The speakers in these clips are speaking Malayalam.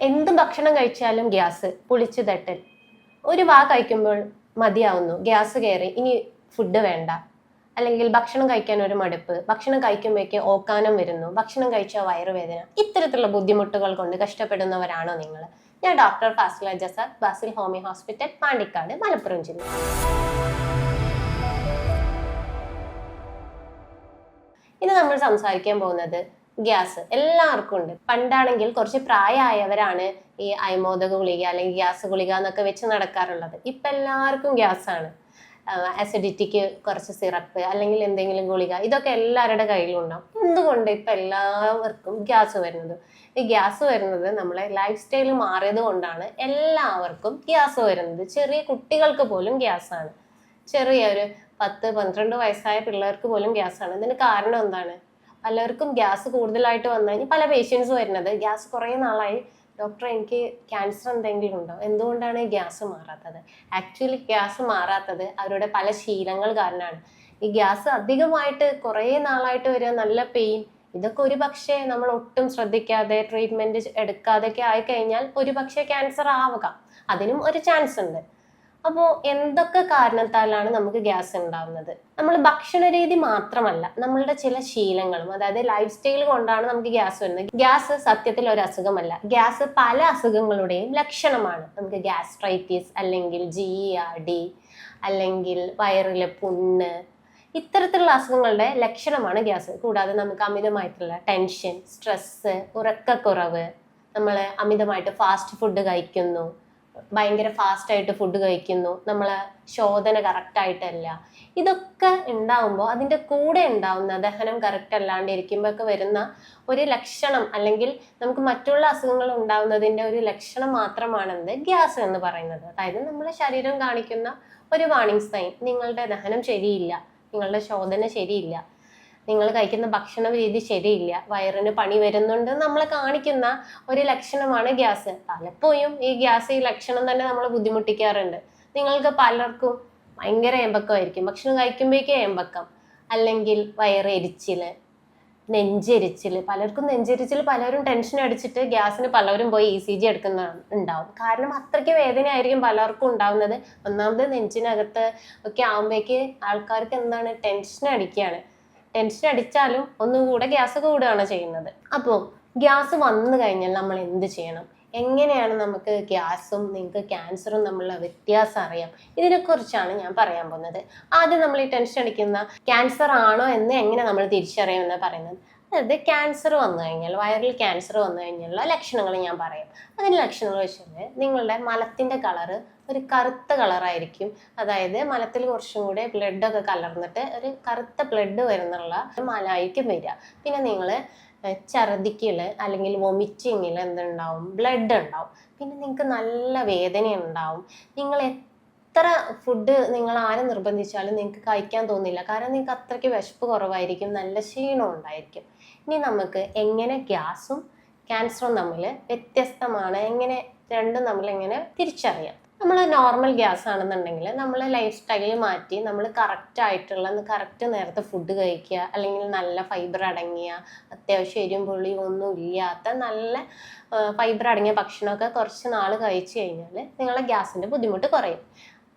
എന്ത് ഭക്ഷണം കഴിച്ചാലും ഗ്യാസ്, പുളിച്ചു തട്ടൽ. ഒരു വാ കഴിക്കുമ്പോൾ മതിയാവുന്നു, ഗ്യാസ് കയറി, ഇനി ഫുഡ് വേണ്ട. അല്ലെങ്കിൽ ഭക്ഷണം കഴിക്കാൻ ഒരു മടുപ്പ്, ഭക്ഷണം കഴിക്കുമ്പോഴേക്ക് ഓക്കാനം വരുന്നു, ഭക്ഷണം കഴിച്ചാൽ വയറുവേദന. ഇത്തരത്തിലുള്ള ബുദ്ധിമുട്ടുകൾ കൊണ്ട് കഷ്ടപ്പെടുന്നവരാണോ നിങ്ങൾ? ഞാൻ doctor Fasila Jasad, Basil homeo hospital, Pandikkad, Malappuram ജില്ല. ഇന്ന് നമ്മൾ സംസാരിക്കാൻ പോകുന്നത് ഗ്യാസ് എല്ലാവർക്കും ഉണ്ട്. പണ്ടാണെങ്കിൽ കുറച്ച് പ്രായമായവരാണ് ഈ അയമോദക ഗുളിക അല്ലെങ്കിൽ ഗ്യാസ് ഗുളിക എന്നൊക്കെ വെച്ച് നടക്കാറുള്ളത്. ഇപ്പൊ എല്ലാവർക്കും ഗ്യാസ് ആണ്. അസിഡിറ്റിക്ക് കുറച്ച് സിറപ്പ് അല്ലെങ്കിൽ എന്തെങ്കിലും ഗുളിക, ഇതൊക്കെ എല്ലാവരുടെ കയ്യിലും ഉണ്ടാവും. എന്തുകൊണ്ട് ഇപ്പൊ എല്ലാവർക്കും ഗ്യാസ് വരുന്നത്? ഈ ഗ്യാസ് വരുന്നത് നമ്മളെ ലൈഫ് സ്റ്റൈൽ മാറിയത് കൊണ്ടാണ് എല്ലാവർക്കും ഗ്യാസ് വരുന്നത്. ചെറിയ കുട്ടികൾക്ക് പോലും ഗ്യാസ് ആണ്. ചെറിയ ഒരു 10-12 വയസ്സായ പിള്ളേർക്ക് പോലും ഗ്യാസ് ആണ്. ഇതിന് കാരണം എന്താണ്? പലർക്കും ഗ്യാസ് കൂടുതലായിട്ട് വന്നു കഴിഞ്ഞാൽ പല പേഷ്യൻസ് വരുന്നത് ഗ്യാസ് കുറേ നാളായി, ഡോക്ടർ എനിക്ക് ക്യാൻസർ എന്തെങ്കിലും ഉണ്ടോ, എന്തുകൊണ്ടാണ് ഗ്യാസ് മാറാത്തത്? ആക്ച്വലി ഗ്യാസ് മാറാത്തത് അവരുടെ പല ശീലങ്ങൾ കാരണമാണ്. ഈ ഗ്യാസ് അധികമായിട്ട് കുറേ നാളായിട്ട് വരിക, നല്ല പെയിൻ, ഇതൊക്കെ ഒരു പക്ഷേ നമ്മൾ ഒട്ടും ശ്രദ്ധിക്കാതെ ട്രീറ്റ്മെന്റ് എടുക്കാതെയൊക്കെ ആയിക്കഴിഞ്ഞാൽ ഒരു പക്ഷേ ക്യാൻസർ ആവുക, അതിനും ഒരു ചാൻസ് ഉണ്ട്. അപ്പോൾ എന്തൊക്കെ കാരണത്താലാണ് നമുക്ക് ഗ്യാസ് ഉണ്ടാവുന്നത്? നമ്മൾ ഭക്ഷണ രീതി മാത്രമല്ല, നമ്മളുടെ ചില ശീലങ്ങളും, അതായത് ലൈഫ് സ്റ്റൈൽ കൊണ്ടാണ് നമുക്ക് ഗ്യാസ് വരുന്നത്. ഗ്യാസ് സത്യത്തിൽ ഒരു അസുഖമല്ല. ഗ്യാസ് പല അസുഖങ്ങളുടെയും ലക്ഷണമാണ്. നമുക്ക് ഗ്യാസ്ട്രൈറ്റിസ് അല്ലെങ്കിൽ GERD അല്ലെങ്കിൽ വയറിലെ പുണ്ണ്, ഇത്തരത്തിലുള്ള അസുഖങ്ങളുടെ ലക്ഷണമാണ് ഗ്യാസ്. കൂടാതെ നമുക്ക് അമിതമായിട്ടുള്ള ടെൻഷൻ, സ്ട്രെസ്, ഉറക്കക്കുറവ്, നമ്മൾ അമിതമായിട്ട് ഫാസ്റ്റ് ഫുഡ് കഴിക്കുന്നു, ഭയങ്കര ഫാസ്റ്റ് ആയിട്ട് ഫുഡ് കഴിക്കുന്നു, നമ്മളെ ശോധന കറക്റ്റ് ആയിട്ടല്ല, ഇതൊക്കെ ഉണ്ടാവുമ്പോൾ അതിൻ്റെ കൂടെ ഉണ്ടാവുന്ന ദഹനം കറക്റ്റ് അല്ലാണ്ട് ഇരിക്കുമ്പോഴൊക്കെ വരുന്ന ഒരു ലക്ഷണം, അല്ലെങ്കിൽ നമുക്ക് മറ്റുള്ള അസുഖങ്ങൾ ഉണ്ടാവുന്നതിൻ്റെ ഒരു ലക്ഷണം മാത്രമാണെന്ത് ഗ്യാസ് എന്ന് പറയുന്നത്. അതായത് നമ്മളെ ശരീരം കാണിക്കുന്ന ഒരു വാർണിംഗ് സൈൻ, നിങ്ങളുടെ ദഹനം ശരിയില്ല, നിങ്ങളുടെ ശോധന ശരിയില്ല, നിങ്ങൾ കഴിക്കുന്ന ഭക്ഷണ രീതി ശരിയില്ല, വയറിന് പണി വരുന്നുണ്ട് നമ്മളെ കാണിക്കുന്ന ഒരു ലക്ഷണമാണ് ഗ്യാസ്. പലപ്പോഴും ഈ ഗ്യാസ്, ഈ ലക്ഷണം തന്നെ നമ്മളെ ബുദ്ധിമുട്ടിക്കാറുണ്ട്. നിങ്ങൾക്ക് പലർക്കും ഭയങ്കര ഏമ്പക്കമായിരിക്കും, ഭക്ഷണം കഴിക്കുമ്പോഴേക്കും ഏമ്പക്കം, അല്ലെങ്കിൽ വയറെരിച്ചില്, നെഞ്ചെരിച്ചില്. പലർക്കും നെഞ്ചെരിച്ചിൽ, പലരും ടെൻഷൻ അടിച്ചിട്ട് ഗ്യാസിന് പലരും പോയി ECG എടുക്കുന്ന ഉണ്ടാവും. കാരണം അത്രയ്ക്ക് വേദനയായിരിക്കും പലർക്കും ഉണ്ടാവുന്നത്. ഒന്നാമത് നെഞ്ചിനകത്ത് ഒക്കെ ആകുമ്പോഴേക്ക് ആൾക്കാർക്ക് എന്താണ്, ടെൻഷൻ അടിക്കുകയാണ്. ടെൻഷൻ അടിച്ചാലും ഒന്നുകൂടെ ഗ്യാസ് കൂടുകയാണ് ചെയ്യുന്നത്. അപ്പോൾ ഗ്യാസ് വന്നു കഴിഞ്ഞാൽ നമ്മൾ എന്ത് ചെയ്യണം? എങ്ങനെയാണ് നമുക്ക് ഗ്യാസും നിങ്ങൾക്ക് ക്യാൻസറും തമ്മിലുള്ള വ്യത്യാസം അറിയാം? ഇതിനെക്കുറിച്ചാണ് ഞാൻ പറയാൻ പോകുന്നത്. ആദ്യം നമ്മൾ ഈ ടെൻഷൻ അടിക്കുന്ന ക്യാൻസർ ആണോ എന്ന് എങ്ങനെ നമ്മൾ തിരിച്ചറിയുമെന്ന് പറയുന്നത്. അതായത് ക്യാൻസർ വന്നു കഴിഞ്ഞാൽ, വയറിൽ ക്യാൻസർ വന്നു കഴിഞ്ഞാലുള്ള ലക്ഷണങ്ങൾ ഞാൻ പറയാം. അതിൻ്റെ ലക്ഷണങ്ങൾ വെച്ചാൽ നിങ്ങളുടെ മലത്തിൻ്റെ കളറ് ഒരു കറുത്ത കളറായിരിക്കും. അതായത് മലത്തിൽ കുറച്ചും കൂടെ ബ്ലഡൊക്കെ കലർന്നിട്ട് ഒരു കറുത്ത ബ്ലഡ് വരുന്നുള്ള മലമായിരിക്കും വരിക. പിന്നെ നിങ്ങൾ ഛർദിക്കല് അല്ലെങ്കിൽ വൊമിറ്റിങ്ങിൽ എന്തുണ്ടാവും, ബ്ലഡ് ഉണ്ടാവും. പിന്നെ നിങ്ങൾക്ക് നല്ല വേദന ഉണ്ടാവും. നിങ്ങൾ എത്ര ഫുഡ് നിങ്ങൾ ആരും നിർബന്ധിച്ചാലും നിങ്ങൾക്ക് കഴിക്കാൻ തോന്നില്ല. കാരണം നിങ്ങൾക്ക് അത്രയ്ക്ക് വിശപ്പ് കുറവായിരിക്കും, നല്ല ക്ഷീണം ഉണ്ടായിരിക്കും. ഇനി നമുക്ക് എങ്ങനെ ഗ്യാസും ക്യാൻസറും തമ്മിൽ വ്യത്യസ്തമാണ്, എങ്ങനെ രണ്ടും തമ്മിൽ എങ്ങനെ തിരിച്ചറിയാം? നമ്മൾ നോർമൽ ഗ്യാസ് ആണെന്നുണ്ടെങ്കിൽ നമ്മൾ ലൈഫ് സ്റ്റൈൽ മാറ്റി നമ്മൾ കറക്റ്റ് നേരത്തെ ഫുഡ് കഴിക്കുക, അല്ലെങ്കിൽ നല്ല ഫൈബർ അടങ്ങിയ, അത്യാവശ്യം എരിവും പുളിയും ഒന്നും ഇല്ലാത്ത നല്ല ഫൈബർ അടങ്ങിയ ഭക്ഷണമൊക്കെ കുറച്ച് നാൾ കഴിച്ചു കഴിഞ്ഞാൽ നിങ്ങളെ ഗ്യാസിൻ്റെ ബുദ്ധിമുട്ട് കുറയും.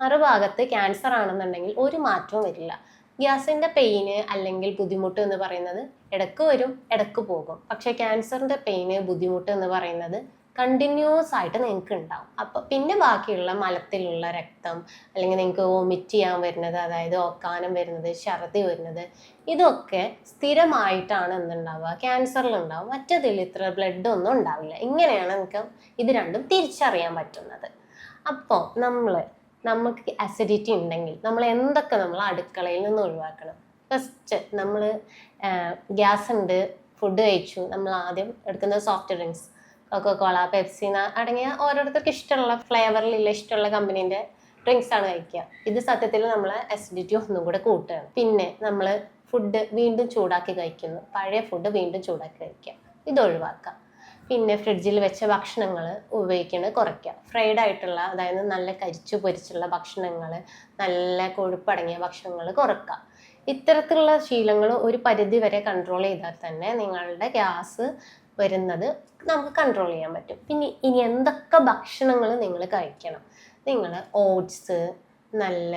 മറുഭാഗത്ത് ക്യാൻസർ ആണെന്നുണ്ടെങ്കിൽ ഒരു മാറ്റവും വരില്ല. ഗ്യാസിൻ്റെ പെയിന് അല്ലെങ്കിൽ ബുദ്ധിമുട്ട് എന്ന് പറയുന്നത് ഇടയ്ക്ക് വരും, ഇടയ്ക്ക് പോകും. പക്ഷേ ക്യാൻസറിൻ്റെ പെയിന്, ബുദ്ധിമുട്ട് എന്ന് പറയുന്നത് കണ്ടിന്യൂസ് ആയിട്ട് നിങ്ങൾക്ക് ഉണ്ടാവും. അപ്പം പിന്നെ ബാക്കിയുള്ള മലത്തിലുള്ള രക്തം, അല്ലെങ്കിൽ നിങ്ങൾക്ക് വൊമിറ്റ് ചെയ്യാൻ വരുന്നത്, അതായത് ഓക്കാനം വരുന്നത്, ഛർദി വരുന്നത്, ഇതൊക്കെ സ്ഥിരമായിട്ടാണ് എന്തുണ്ടാവുക, ക്യാൻസറിൽ ഉണ്ടാവും. മറ്റതിൽ ഇത്ര ബ്ലഡ് ഒന്നും ഉണ്ടാവില്ല. ഇങ്ങനെയാണ് നിങ്ങൾക്ക് ഇത് രണ്ടും തിരിച്ചറിയാൻ പറ്റുന്നത്. അപ്പോൾ നമുക്ക് അസിഡിറ്റി ഉണ്ടെങ്കിൽ നമ്മൾ എന്തൊക്കെ നമ്മൾ അടുക്കളയിൽ നിന്ന് ഒഴിവാക്കണം? ഫസ്റ്റ്, നമ്മൾ ഗ്യാസ് ഉണ്ട്, ഫുഡ് കഴിച്ചു, നമ്മൾ ആദ്യം എടുക്കുന്ന സോഫ്റ്റ് ഡ്രിങ്ക്സ്, കൊക്കോകോള, പെപ്സി അടങ്ങിയ ഓരോരുത്തർക്ക് ഇഷ്ടമുള്ള ഫ്ലേവറിലുള്ള ഇഷ്ടമുള്ള കമ്പനീൻ്റെ ഡ്രിങ്ക്സ് ആണ് കഴിക്കുക. ഇത് സത്യത്തിൽ നമ്മളെ അസിഡിറ്റി ഒന്നും കൂടെ കൂട്ടുകയാണ്. പിന്നെ നമ്മൾ ഫുഡ് വീണ്ടും ചൂടാക്കി കഴിക്കുന്നു, പഴയ ഫുഡ് വീണ്ടും ചൂടാക്കി കഴിക്കുക, ഇത് ഒഴിവാക്കുക. പിന്നെ ഫ്രിഡ്ജിൽ വെച്ച ഭക്ഷണങ്ങൾ ഉപയോഗിക്കുന്നത് കുറയ്ക്കുക. ഫ്രൈഡ് ആയിട്ടുള്ള, അതായത് നല്ല കരിച്ചു പൊരിച്ചുള്ള ഭക്ഷണങ്ങൾ, നല്ല കൊഴുപ്പടങ്ങിയ ഭക്ഷണങ്ങൾ കുറയ്ക്കുക. ഇത്തരത്തിലുള്ള ശീലങ്ങൾ ഒരു പരിധി വരെ കൺട്രോൾ ചെയ്താൽ തന്നെ നിങ്ങളുടെ ഗ്യാസ് വരുന്നത് നമുക്ക് കൺട്രോൾ ചെയ്യാൻ പറ്റും. പിന്നെ ഇനി എന്തൊക്കെ ഭക്ഷണങ്ങൾ നിങ്ങൾ കഴിക്കണം? നിങ്ങൾ ഓട്സ്, നല്ല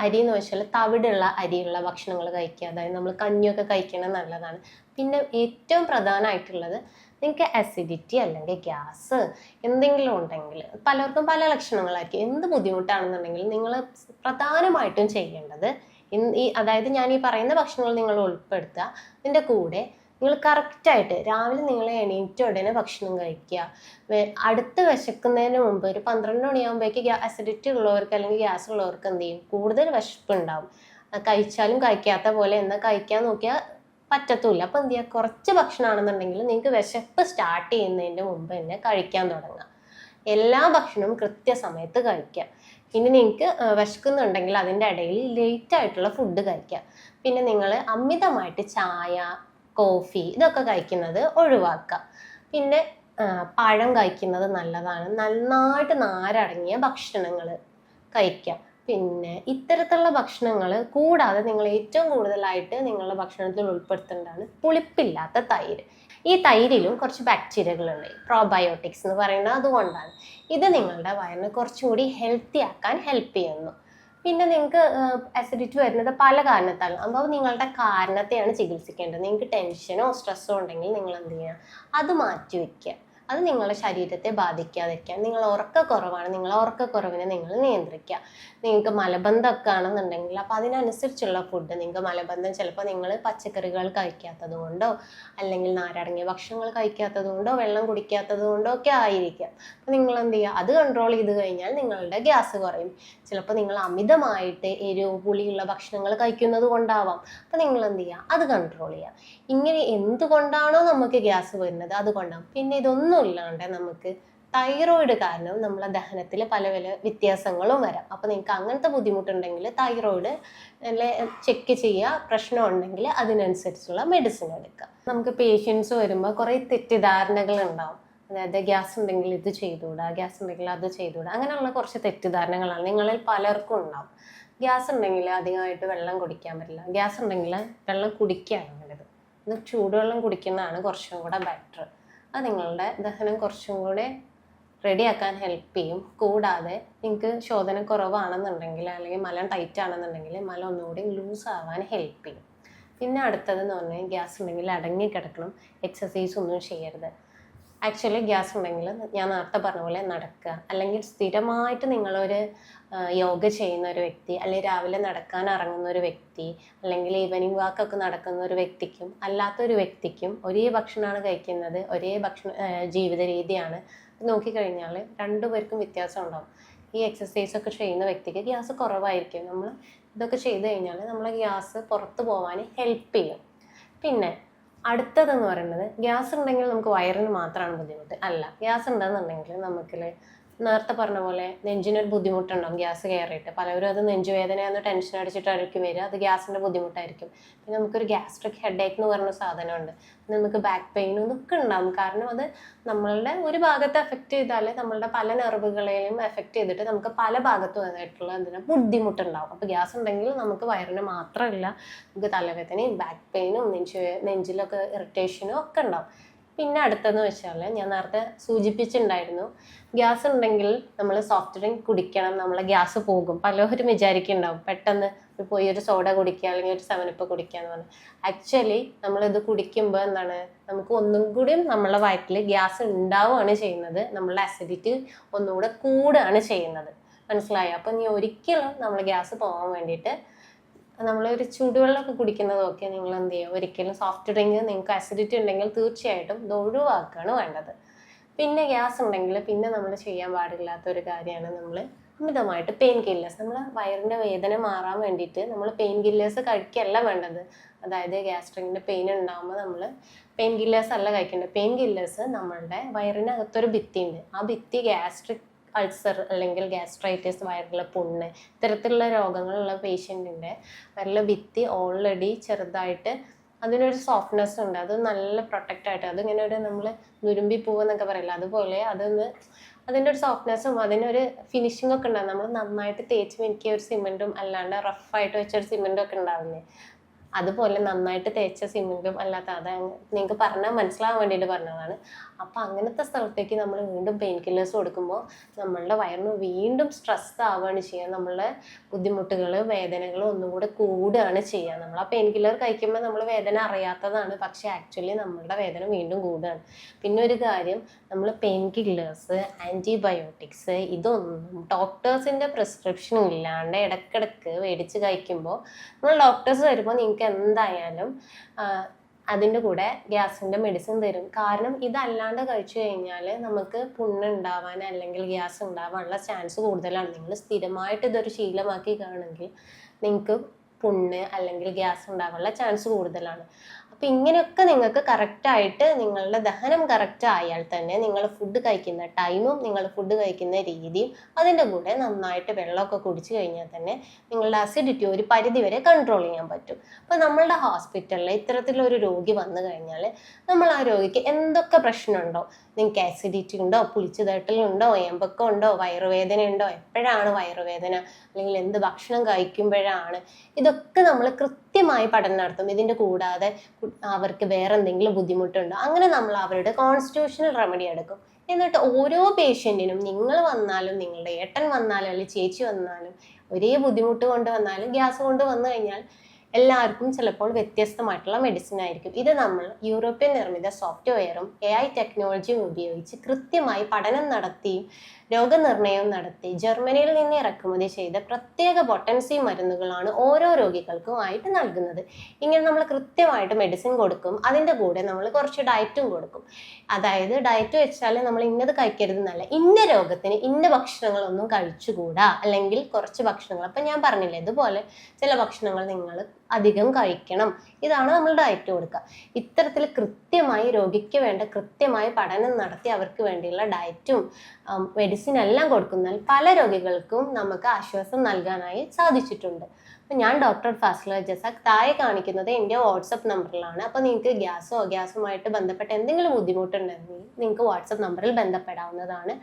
അരി എന്ന് വെച്ചാൽ തവിടുള്ള അരിയുള്ള ഭക്ഷണങ്ങൾ കഴിക്കുക. അതായത് നമ്മൾ കഞ്ഞിയൊക്കെ കഴിക്കണം, നല്ലതാണ്. പിന്നെ ഏറ്റവും പ്രധാനമായിട്ടുള്ളത്, നിങ്ങൾക്ക് അസിഡിറ്റി അല്ലെങ്കിൽ ഗ്യാസ് എന്തെങ്കിലും ഉണ്ടെങ്കിൽ, പലർക്കും പല ലക്ഷണങ്ങളായിരിക്കും. എന്ത് ബുദ്ധിമുട്ടാണെന്നുണ്ടെങ്കിൽ നിങ്ങൾ പ്രധാനമായിട്ടും ചെയ്യേണ്ടത് അതായത് ഞാൻ ഈ പറയുന്ന ഭക്ഷണങ്ങൾ നിങ്ങൾ ഉൾപ്പെടുത്തുക. ഇതിൻ്റെ കൂടെ നിങ്ങൾ കറക്റ്റായിട്ട് രാവിലെ നിങ്ങൾ എണീറ്റ ഉടനെ ഭക്ഷണം കഴിക്കുക. അടുത്ത് വിശക്കുന്നതിന് മുമ്പ് ഒരു 12 മണിയാകുമ്പോഴേക്ക് അസിഡിറ്റി ഉള്ളവർക്ക് അല്ലെങ്കിൽ ഗ്യാസ് ഉള്ളവർക്ക് എന്ത് ചെയ്യും, കൂടുതൽ വിശപ്പ് ഉണ്ടാവും. കഴിച്ചാലും കഴിക്കാത്ത പോലെ എന്നാൽ കഴിക്കാൻ നോക്കിയാൽ പറ്റത്തുമില്ല. അപ്പം എന്ത് ചെയ്യുക, കുറച്ച് ഭക്ഷണമാണെന്നുണ്ടെങ്കിൽ നിങ്ങൾക്ക് വിശപ്പ് സ്റ്റാർട്ട് ചെയ്യുന്നതിൻ്റെ മുമ്പ് തന്നെ കഴിക്കാൻ തുടങ്ങുക. എല്ലാ ഭക്ഷണവും കൃത്യസമയത്ത് കഴിക്കുക. ഇനി നിങ്ങൾക്ക് വിശക്കുന്നുണ്ടെങ്കിൽ അതിൻ്റെ ഇടയിൽ ലേറ്റ് ആയിട്ടുള്ള ഫുഡ് കഴിക്കുക. പിന്നെ നിങ്ങൾ അമിതമായിട്ട് ചായ, കോഫി ഇതൊക്കെ കഴിക്കുന്നത് ഒഴിവാക്കുക. പിന്നെ പഴം കഴിക്കുന്നത് നല്ലതാണ്. നന്നായിട്ട് നാരടങ്ങിയ ഭക്ഷണങ്ങൾ കഴിക്കുക. പിന്നെ ഇത്തരത്തിലുള്ള ഭക്ഷണങ്ങൾ കൂടാതെ നിങ്ങൾ ഏറ്റവും കൂടുതലായിട്ട് നിങ്ങളുടെ ഭക്ഷണത്തിൽ ഉൾപ്പെടുത്തേണ്ടതാണ് പുളിപ്പില്ലാത്ത തൈര്. ഈ തൈരിലും കുറച്ച് ബാക്ടീരിയകളുണ്ട്, പ്രോബയോട്ടിക്സ് എന്ന് പറയുന്നത് അതുകൊണ്ടാണ്. ഇത് നിങ്ങളുടെ വയറിനെ കുറച്ചും കൂടി ഹെൽത്തി ആക്കാൻ ഹെൽപ്പ് ചെയ്യുന്നു. പിന്നെ നിങ്ങൾക്ക് അസിഡിറ്റി വരുന്നത് പല കാരണത്താലും. അപ്പോൾ നിങ്ങളുടെ കാരണത്തെയാണ് ചികിത്സിക്കേണ്ടത്. നിങ്ങൾക്ക് ടെൻഷനോ സ്ട്രെസ്സോ ഉണ്ടെങ്കിൽ നിങ്ങൾ എന്ത് ചെയ്യുക, അത് മാറ്റി വയ്ക്കുക. അത് നിങ്ങളുടെ ശരീരത്തെ ബാധിക്കാതിരിക്കാൻ. നിങ്ങൾ ഉറക്കക്കുറവാണ്, നിങ്ങളെ ഉറക്കക്കുറവിനെ നിങ്ങൾ നിയന്ത്രിക്കുക. നിങ്ങൾക്ക് മലബന്ധമൊക്കെ ആണെന്നുണ്ടെങ്കിൽ അപ്പോൾ അതിനനുസരിച്ചുള്ള ഫുഡ്, നിങ്ങൾക്ക് മലബന്ധം ചിലപ്പോൾ നിങ്ങൾ പച്ചക്കറികൾ കഴിക്കാത്തത് കൊണ്ടോ അല്ലെങ്കിൽ നാരടങ്ങിയ ഭക്ഷണങ്ങൾ കഴിക്കാത്തത് കൊണ്ടോ വെള്ളം കുടിക്കാത്തത് കൊണ്ടോ ഒക്കെ ആയിരിക്കാം. അപ്പോൾ നിങ്ങൾ എന്ത് ചെയ്യുക, അത് കൺട്രോൾ ചെയ്ത് കഴിഞ്ഞാൽ നിങ്ങളുടെ ഗ്യാസ് കുറയും. ചിലപ്പോൾ നിങ്ങൾ അമിതമായിട്ട് എരിവ് പുളിയുള്ള ഭക്ഷണങ്ങൾ കഴിക്കുന്നത് കൊണ്ടാവാം. അപ്പോൾ നിങ്ങൾ എന്ത് ചെയ്യുക, അത് കൺട്രോൾ ചെയ്യുക. ഇങ്ങനെ എന്തുകൊണ്ടാണോ നമുക്ക് ഗ്യാസ് വരുന്നത് അതുകൊണ്ടാണ്. പിന്നെ ഇതൊന്നും ഇല്ലാണ്ട് നമുക്ക് തൈറോയിഡ് കാരണം നമ്മളെ ദഹനത്തിൽ പല പല വ്യത്യാസങ്ങളും വരാം. അപ്പോൾ നിങ്ങൾക്ക് അങ്ങനത്തെ ബുദ്ധിമുട്ടുണ്ടെങ്കിൽ തൈറോയിഡ് ചെക്ക് ചെയ്യുക. പ്രശ്നം ഉണ്ടെങ്കിൽ അതിനനുസരിച്ചുള്ള മെഡിസിൻ എടുക്കുക. നമുക്ക് പേഷ്യൻസ് വരുമ്പോൾ കുറേ തെറ്റിദ്ധാരണകൾ ഉണ്ടാവും. അതായത് ഗ്യാസ് ഉണ്ടെങ്കിൽ ഇത് ചെയ്തുകൂടാ, ഗ്യാസ് ഉണ്ടെങ്കിൽ അത് ചെയ്തുകൂടാ, അങ്ങനെയുള്ള കുറച്ച് തെറ്റിദ്ധാരണകളാണ് നിങ്ങളിൽ പലർക്കും ഉണ്ടാവും. ഗ്യാസ് ഉണ്ടെങ്കിൽ അധികമായിട്ട് വെള്ളം കുടിക്കാൻ പറ്റില്ല. ഗ്യാസ് ഉണ്ടെങ്കിൽ വെള്ളം കുടിക്കുകയാണ് നല്ലത്. ഇത് ചൂടുവെള്ളം കുടിക്കുന്നതാണ് കുറച്ചും കൂടെ ബെറ്റർ. അത് നിങ്ങളുടെ ദഹനം കുറച്ചും കൂടെ റെഡിയാക്കാൻ ഹെൽപ്പ് ചെയ്യും. കൂടാതെ നിങ്ങൾക്ക് ശോധന കുറവാണെന്നുണ്ടെങ്കിൽ അല്ലെങ്കിൽ മലം ടൈറ്റ് ആണെന്നുണ്ടെങ്കിൽ മലം ഒന്നുകൂടി ലൂസ് ആവാൻ ഹെൽപ്പ് ചെയ്യും. പിന്നെ അടുത്തതെന്ന് പറഞ്ഞാൽ ഗ്യാസ് ഉണ്ടെങ്കിൽ അടങ്ങി കിടക്കണം, എക്സസൈസ് ഒന്നും ചെയ്യരുത്. ആക്ച്വലി ഗ്യാസ് ഉണ്ടെങ്കിൽ ഞാൻ നേരത്തെ പറഞ്ഞ പോലെ നടക്കുക, അല്ലെങ്കിൽ സ്ഥിരമായിട്ട് നിങ്ങളൊരു യോഗ ചെയ്യുന്ന ഒരു വ്യക്തി, അല്ലെങ്കിൽ രാവിലെ നടക്കാൻ ഇറങ്ങുന്ന ഒരു വ്യക്തി, അല്ലെങ്കിൽ ഈവനിങ് വാക്കൊക്കെ നടക്കുന്ന ഒരു വ്യക്തിക്കും അല്ലാത്തൊരു വ്യക്തിക്കും ഒരേ ഭക്ഷണമാണ് കഴിക്കുന്നത്, ഒരേ ജീവിത രീതിയാണ് നോക്കിക്കഴിഞ്ഞാൽ രണ്ടുപേർക്കും വ്യത്യാസം ഉണ്ടാവും. ഈ എക്സസൈസ് ഒക്കെ ചെയ്യുന്ന വ്യക്തിക്ക് ഗ്യാസ് കുറവായിരിക്കും. നമ്മൾ ഇതൊക്കെ ചെയ്ത് കഴിഞ്ഞാൽ നമ്മളെ ഗ്യാസ് പുറത്ത് പോകാൻ ഹെൽപ്പ് ചെയ്യും. പിന്നെ അടുത്തതെന്ന് പറയുന്നത്, ഗ്യാസ് ഉണ്ടെങ്കിൽ നമുക്ക് വയറിന് മാത്രമാണ് ബുദ്ധിമുട്ട് അല്ല. ഗ്യാസ് ഉണ്ടെന്നുണ്ടെങ്കിൽ നമുക്ക് നേരത്തെ പറഞ്ഞ പോലെ നെഞ്ചിനൊരു ബുദ്ധിമുട്ടുണ്ടാകും ഗ്യാസ് കയറിയിട്ട്. പലവരും അത് നെഞ്ചുവേദനയെന്ന് ടെൻഷൻ അടിച്ചിട്ടായിരിക്കും വരിക, അത് ഗ്യാസിൻ്റെ ബുദ്ധിമുട്ടായിരിക്കും. പിന്നെ നമുക്കൊരു ഗ്യാസ്ട്രിക് ഹെഡേക്ക് എന്ന് പറഞ്ഞ സാധനമുണ്ട്. പിന്നെ നമുക്ക് ബാക്ക് പെയിനും ഇതൊക്കെ ഉണ്ടാകും. കാരണം അത് നമ്മളുടെ ഒരു ഭാഗത്ത് എഫക്റ്റ് ചെയ്താൽ നമ്മളുടെ പല നെർവുകളെയും എഫക്റ്റ് ചെയ്തിട്ട് നമുക്ക് പല ഭാഗത്തും ആയിട്ടുള്ള എന്തിനാ ബുദ്ധിമുട്ടുണ്ടാകും. അപ്പോൾ ഗ്യാസ് ഉണ്ടെങ്കിൽ നമുക്ക് വയറിന് മാത്രമല്ല, നമുക്ക് തലവേദനയും ബാക്ക് പെയിനും നെഞ്ചിലൊക്കെ ഇറിറ്റേഷനും ഒക്കെ ഉണ്ടാവും. പിന്നെ അടുത്തെന്ന് വെച്ചാൽ ഞാൻ നേരത്തെ സൂചിപ്പിച്ചിട്ടുണ്ടായിരുന്നു, ഗ്യാസ് ഉണ്ടെങ്കിൽ നമ്മൾ സോഫ്റ്റ് ഡ്രിങ്ക് കുടിക്കണം, നമ്മളെ ഗ്യാസ് പോകും. പലരും വിചാരിക്കുന്നുണ്ടാവും പെട്ടെന്ന് പോയി ഒരു സോഡ കുടിക്കുക അല്ലെങ്കിൽ ഒരു 7up കുടിക്കുക എന്ന് പറഞ്ഞാൽ. ആക്ച്വലി നമ്മളിത് കുടിക്കുമ്പോൾ എന്താണ്, നമുക്ക് ഒന്നും കൂടി നമ്മളെ വയറ്റിൽ ഗ്യാസ് ഉണ്ടാവുകയാണ് ചെയ്യുന്നത്, നമ്മളുടെ അസിഡിറ്റി ഒന്നുകൂടെ കൂടുകയാണ് ചെയ്യുന്നത്. മനസ്സിലായോ? അപ്പം നീ ഒരിക്കലും നമ്മൾ ഗ്യാസ് പോകാൻ വേണ്ടിയിട്ട് നമ്മളൊരു ചൂടുവെള്ളമൊക്കെ കുടിക്കുന്നതൊക്കെ നിങ്ങൾ എന്ത് ചെയ്യുക, ഒരിക്കലും സോഫ്റ്റ് ഡ്രിങ്ക് നിങ്ങൾക്ക് അസിഡിറ്റി ഉണ്ടെങ്കിൽ തീർച്ചയായിട്ടും ഇത് ഒഴിവാക്കുകയാണ് വേണ്ടത്. പിന്നെ ഗ്യാസ് ഉണ്ടെങ്കിൽ പിന്നെ നമ്മൾ ചെയ്യാൻ പാടില്ലാത്തൊരു കാര്യമാണ് നമ്മൾ അമിതമായിട്ട് പെയിൻ കില്ലേഴ്സ്. നമ്മൾ വയറിൻ്റെ വേദന മാറാൻ വേണ്ടിയിട്ട് നമ്മൾ പെയിൻ കില്ലേഴ്സ് കഴിക്കുകയല്ല വേണ്ടത്. അതായത് ഗ്യാസ്ട്രിക്കിൻ്റെ പെയിൻ ഉണ്ടാകുമ്പോൾ നമ്മൾ പെയിൻ കില്ലേഴ്സ് അല്ല കഴിക്കേണ്ടത്. പെയിൻ കില്ലേഴ്സ് നമ്മളുടെ വയറിനകത്തൊരു ഭിത്തിയുണ്ട്, ആ ഭിത്തി ഗ്യാസ്ട്രിക് അൾസർ അല്ലെങ്കിൽ ഗ്യാസ്ട്രൈറ്റിസ്, വയറിലെ പുണ്ണ്, ഇത്തരത്തിലുള്ള രോഗങ്ങളുള്ള പേഷ്യൻറ്റിൻ്റെ വയറിലെ ഭിത്തി ഓൾറെഡി ചെറുതായിട്ട് അതിനൊരു സോഫ്റ്റ്നെസ് ഉണ്ട്, അത് നല്ല പ്രൊട്ടക്റ്റായിട്ട്, അതിങ്ങനെ ഒരു നമ്മൾ നുരുമ്പി പൂവെന്നൊക്കെ പറയില്ല, അതുപോലെ അതിൻ്റെ ഒരു സോഫ്റ്റ്നെസ്സും അതിനൊരു ഫിനിഷിംഗ് ഒക്കെ ഉണ്ടാകും. നമ്മൾ നന്നായിട്ട് തേച്ച് മിനുക്കിയ ഒരു സിമെൻറ്റും അല്ലാണ്ട് റഫായിട്ട് വെച്ചൊരു സിമെൻറ്റും ഒക്കെ ഉണ്ടാവില്ലേ, അതുപോലെ നന്നായിട്ട് തേച്ച സിമെന്റും അല്ലാത്ത അത് നിങ്ങൾക്ക് പറഞ്ഞാൽ മനസ്സിലാവാൻ വേണ്ടിയിട്ട് പറഞ്ഞതാണ്. അപ്പം അങ്ങനത്തെ സ്ഥലത്തേക്ക് നമ്മൾ വീണ്ടും പെയിൻ കില്ലേഴ്സ് കൊടുക്കുമ്പോൾ നമ്മളുടെ വയറിന് വീണ്ടും സ്ട്രെസ് ആവുകയാണ് ചെയ്യുക. നമ്മളുടെ ബുദ്ധിമുട്ടുകൾ വേദനകൾ ഒന്നും കൂടെ കൂടുകയാണ് ചെയ്യുക. നമ്മൾ ആ പെയിൻ കില്ലർ കഴിക്കുമ്പോൾ നമ്മൾ വേദന അറിയാത്തതാണ്, പക്ഷേ ആക്ച്വലി നമ്മളുടെ വേദന വീണ്ടും കൂടുകയാണ്. പിന്നെ ഒരു കാര്യം, നമ്മൾ പെയിൻ കില്ലേഴ്സ് ആൻറ്റിബയോട്ടിക്സ് ഇതൊന്നും ഡോക്ടേഴ്സിൻ്റെ പ്രിസ്ക്രിപ്ഷൻ ഇല്ലാണ്ട് ഇടയ്ക്കിടയ്ക്ക് മേടിച്ച് കഴിക്കുമ്പോൾ നമ്മൾ ഡോക്ടേഴ്സ് വരുമ്പോൾ നിങ്ങൾക്ക് എന്തായാലും അതിൻ്റെ കൂടെ ഗ്യാസിൻ്റെ മെഡിസിൻ തരും. കാരണം ഇതല്ലാണ്ട് കഴിച്ചു കഴിഞ്ഞാൽ നമുക്ക് പുണ്ണ് ഉണ്ടാവാൻ അല്ലെങ്കിൽ ഗ്യാസ് ഉണ്ടാവാനുള്ള ചാൻസ് കൂടുതലാണ്. നിങ്ങൾ സ്ഥിരമായിട്ട് ഇതൊരു ശീലമാക്കി കാണുമെങ്കിൽ നിങ്ങൾക്ക് പുണ്ണ് അല്ലെങ്കിൽ ഗ്യാസ് ഉണ്ടാകാനുള്ള ചാൻസ് കൂടുതലാണ്. അപ്പം ഇങ്ങനെയൊക്കെ നിങ്ങൾക്ക് കറക്റ്റായിട്ട് നിങ്ങളുടെ ദഹനം കറക്റ്റ് ആയാൽ തന്നെ നിങ്ങൾ ഫുഡ് കഴിക്കുന്ന ടൈമും നിങ്ങൾ ഫുഡ് കഴിക്കുന്ന രീതിയും അതിൻ്റെ കൂടെ നന്നായിട്ട് വെള്ളമൊക്കെ കുടിച്ചു കഴിഞ്ഞാൽ തന്നെ നിങ്ങളുടെ അസിഡിറ്റി ഒരു പരിധി വരെ കൺട്രോൾ ചെയ്യാൻ പറ്റും. അപ്പോൾ നമ്മളുടെ ഹോസ്പിറ്റലിൽ ഇത്തരത്തിലൊരു രോഗി വന്നു കഴിഞ്ഞാൽ നമ്മൾ ആ രോഗിക്ക് എന്തൊക്കെ പ്രശ്നമുണ്ടോ, നിങ്ങൾക്ക് ആസിഡിറ്റി ഉണ്ടോ, പുളിച്ചുതട്ടലുണ്ടോ, ഏമ്പക്കം ഉണ്ടോ, വയറുവേദന ഉണ്ടോ, എപ്പോഴാണ് വയറുവേദന, അല്ലെങ്കിൽ എന്ത് ഭക്ഷണം കഴിക്കുമ്പോഴാണ്, ഇതൊക്കെ നമ്മൾ കൃത്യമായി പഠനം നടത്തും. ഇതിൻ്റെ കൂടാതെ അവർക്ക് വേറെ എന്തെങ്കിലും ബുദ്ധിമുട്ടുണ്ടോ, അങ്ങനെ നമ്മൾ അവരുടെ കോൺസ്റ്റിറ്റ്യൂഷണൽ റെമഡി എടുക്കും. എന്നിട്ട് ഓരോ പേഷ്യൻറ്റിനും നിങ്ങൾ വന്നാലും നിങ്ങളുടെ ഏട്ടൻ വന്നാലും അല്ലെങ്കിൽ ചേച്ചി വന്നാലും ഒരേ ബുദ്ധിമുട്ട് കൊണ്ട് വന്നാലും ഗ്യാസ് കൊണ്ട് വന്നു കഴിഞ്ഞാൽ എല്ലാവർക്കും ചിലപ്പോൾ വ്യത്യസ്തമായിട്ടുള്ള മെഡിസിൻ ആയിരിക്കും. ഇത് നമ്മൾ യൂറോപ്യൻ നിർമ്മിത സോഫ്റ്റ്വെയറും AI ടെക്നോളജിയും ഉപയോഗിച്ച് കൃത്യമായി പഠനം നടത്തിയും രോഗനിർണയം നടത്തി ജർമ്മനിയിൽ നിന്ന് ഇറക്കുമതി ചെയ്ത പ്രത്യേക പൊട്ടൻസി മരുന്നുകളാണ് ഓരോ രോഗികൾക്കും ആയിട്ട് നൽകുന്നത്. ഇങ്ങനെ നമ്മൾ കൃത്യമായിട്ട് മെഡിസിൻ കൊടുക്കും, അതിൻ്റെ കൂടെ നമ്മൾ കുറച്ച് ഡയറ്റും കൊടുക്കും. അതായത് ഡയറ്റ് വെച്ചാൽ നമ്മൾ ഇന്നത് കഴിക്കരുതെന്നല്ല, ഇന്ന രോഗത്തിന് ഇന്ന ഭക്ഷണങ്ങളൊന്നും കഴിച്ചുകൂടാ, അല്ലെങ്കിൽ കുറച്ച് ഭക്ഷണങ്ങൾ, അപ്പം ഞാൻ പറഞ്ഞില്ലേ ഇതുപോലെ ചില ഭക്ഷണങ്ങൾ നിങ്ങൾ അധികം കഴിക്കണം, ഇതാണ് നമ്മൾ ഡയറ്റ് കൊടുക്കുക. ഇത്തരത്തിൽ കൃത്യമായി രോഗിക്ക് വേണ്ട കൃത്യമായി പഠനം നടത്തി അവർക്ക് വേണ്ടിയുള്ള ഡയറ്റും മെഡിസിൻ എല്ലാം കൊടുക്കുന്നതിൽ പല രോഗികൾക്കും നമുക്ക് ആശ്വാസം നൽകാനായി സാധിച്ചിട്ടുണ്ട്. അപ്പം ഞാൻ ഡോക്ടർ ഫാസില ജസാഖ്, താഴെ കാണിക്കുന്നത് എൻ്റെ വാട്സപ്പ് നമ്പറിലാണ്. അപ്പോൾ നിങ്ങൾക്ക് ഗ്യാസുമായിട്ട് ബന്ധപ്പെട്ട എന്തെങ്കിലും ബുദ്ധിമുട്ടുണ്ടെങ്കിൽ നിങ്ങൾക്ക് വാട്സപ്പ് നമ്പറിൽ ബന്ധപ്പെടാവുന്നതാണ്.